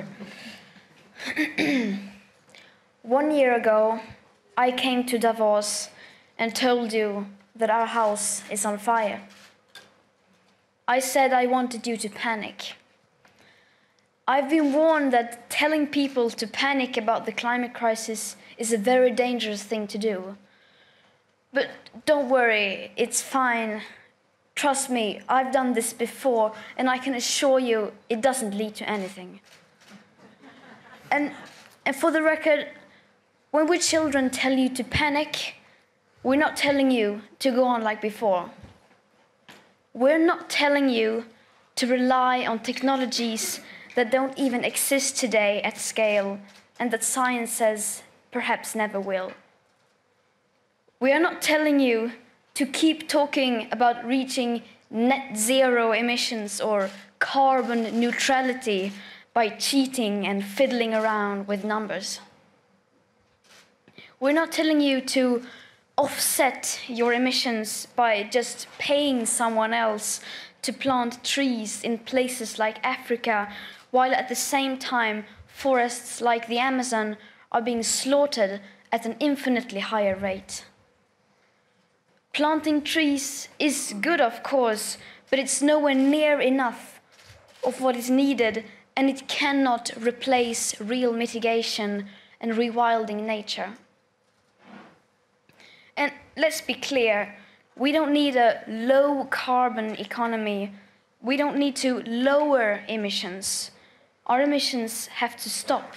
floor. 1 year ago, I came to Davos and told you that our house is on fire. I said I wanted you to panic. I've been warned that telling people to panic about the climate crisis is a very dangerous thing to do. But don't worry, it's fine. Trust me, I've done this before, and I can assure you it doesn't lead to anything. And for the record, when we children tell you to panic, we're not telling you to go on like before. We're not telling you to rely on technologies that don't even exist today at scale and that science says perhaps never will. We are not telling you to keep talking about reaching net zero emissions or carbon neutrality by cheating and fiddling around with numbers. We're not telling you to offset your emissions by just paying someone else to plant trees in places like Africa, while at the same time forests like the Amazon are being slaughtered at an infinitely higher rate. Planting trees is good, of course, but it's nowhere near enough of what is needed, and it cannot replace real mitigation and rewilding nature. And let's be clear, we don't need a low-carbon economy. We don't need to lower emissions. Our emissions have to stop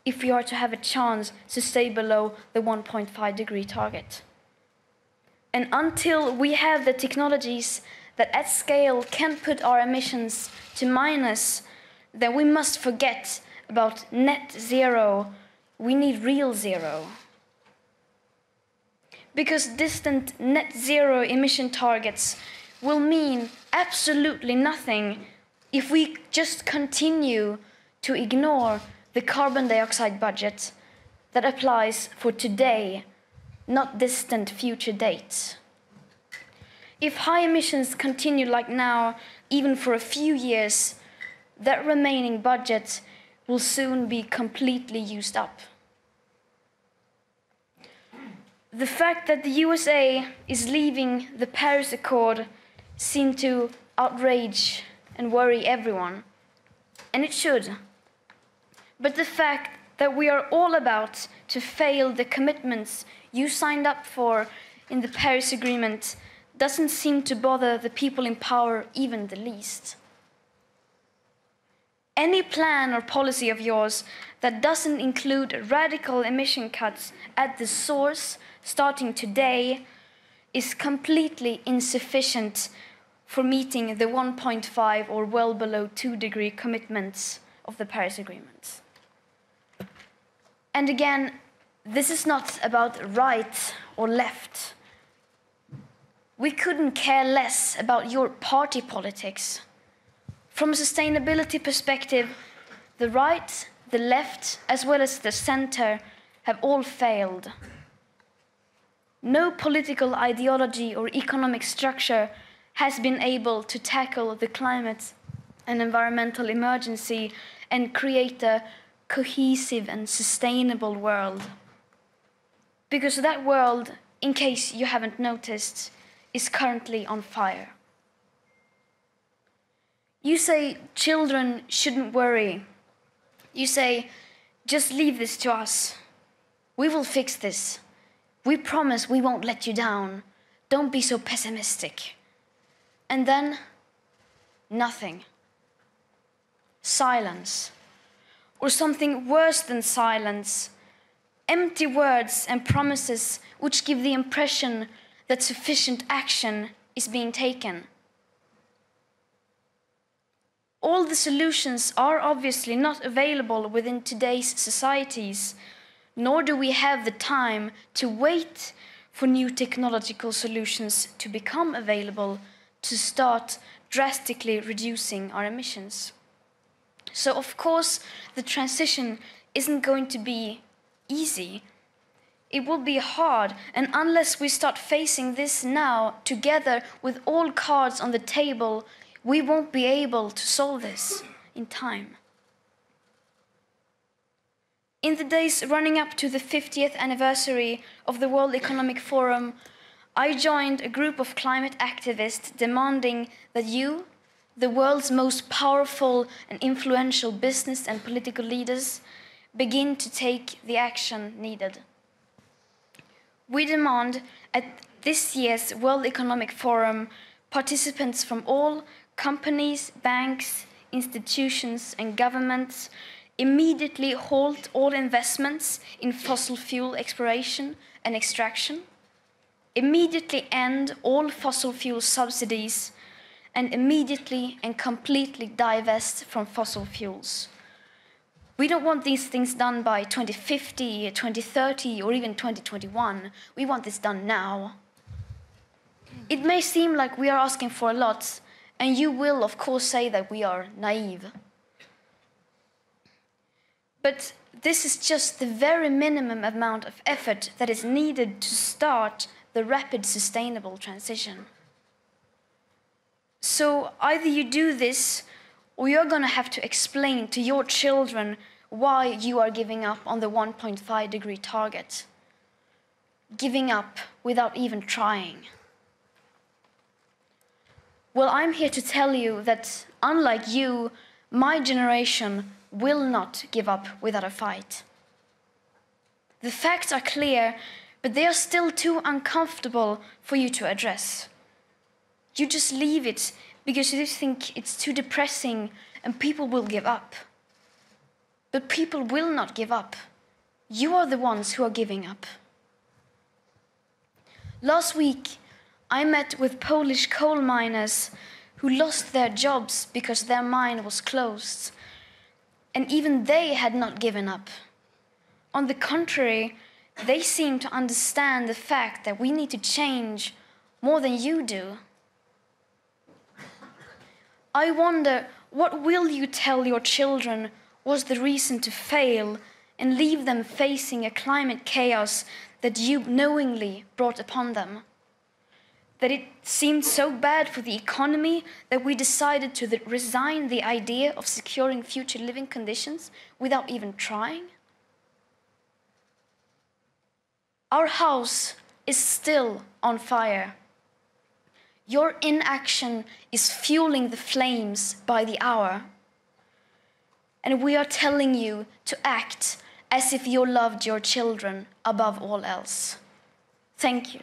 if we are to have a chance to stay below the 1.5-degree target. And until we have the technologies that at scale can put our emissions to minus, then we must forget about net zero. We need real zero. Because distant net zero emission targets will mean absolutely nothing if we just continue to ignore the carbon dioxide budget that applies for today, not distant future dates. If high emissions continue like now, even for a few years, that remaining budget will soon be completely used up. The fact that the USA is leaving the Paris Accord seems to outrage and worry everyone, and it should. But the fact that we are all about to fail the commitments you signed up for in the Paris Agreement doesn't seem to bother the people in power even the least. Any plan or policy of yours that doesn't include radical emission cuts at the source starting today is completely insufficient for meeting the 1.5 or well below 2-degree commitments of the Paris Agreement. And again, this is not about right or left. We couldn't care less about your party politics. From a sustainability perspective, the right, the left, as well as the center have all failed. No political ideology or economic structure has been able to tackle the climate and environmental emergency and create a cohesive and sustainable world. Because that world, in case you haven't noticed, is currently on fire. You say children shouldn't worry. You say, just leave this to us. We will fix this. We promise we won't let you down. Don't be so pessimistic. And then, nothing. Silence. Or something worse than silence. Empty words and promises which give the impression that sufficient action is being taken. All the solutions are obviously not available within today's societies, nor do we have the time to wait for new technological solutions to become available to start drastically reducing our emissions. So, of course, the transition isn't going to be easy. It will be hard, and unless we start facing this now, together with all cards on the table, we won't be able to solve this in time. In the days running up to the 50th anniversary of the World Economic Forum, I joined a group of climate activists demanding that you, the world's most powerful and influential business and political leaders, begin to take the action needed. We demand at this year's World Economic Forum participants from all companies, banks, institutions and governments immediately halt all investments in fossil fuel exploration and extraction, immediately end all fossil fuel subsidies, and immediately and completely divest from fossil fuels. We don't want these things done by 2050, 2030, or even 2021. We want this done now. It may seem like we are asking for a lot, and you will, of course, say that we are naive. But this is just the very minimum amount of effort that is needed to start the rapid sustainable transition. So either you do this, or you're going to have to explain to your children why you are giving up on the 1.5-degree target. Giving up without even trying. Well, I'm here to tell you that, unlike you, my generation will not give up without a fight. The facts are clear, but they are still too uncomfortable for you to address. You just leave it because you think it's too depressing and people will give up. But people will not give up. You are the ones who are giving up. Last week, I met with Polish coal miners who lost their jobs because their mine was closed. And even they had not given up. On the contrary, they seem to understand the fact that we need to change more than you do. I wonder, what will you tell your children was the reason to fail and leave them facing a climate chaos that you knowingly brought upon them? That it seemed so bad for the economy that we decided to resign the idea of securing future living conditions without even trying? Our house is still on fire. Your inaction is fueling the flames by the hour. And we are telling you to act as if you loved your children above all else. Thank you.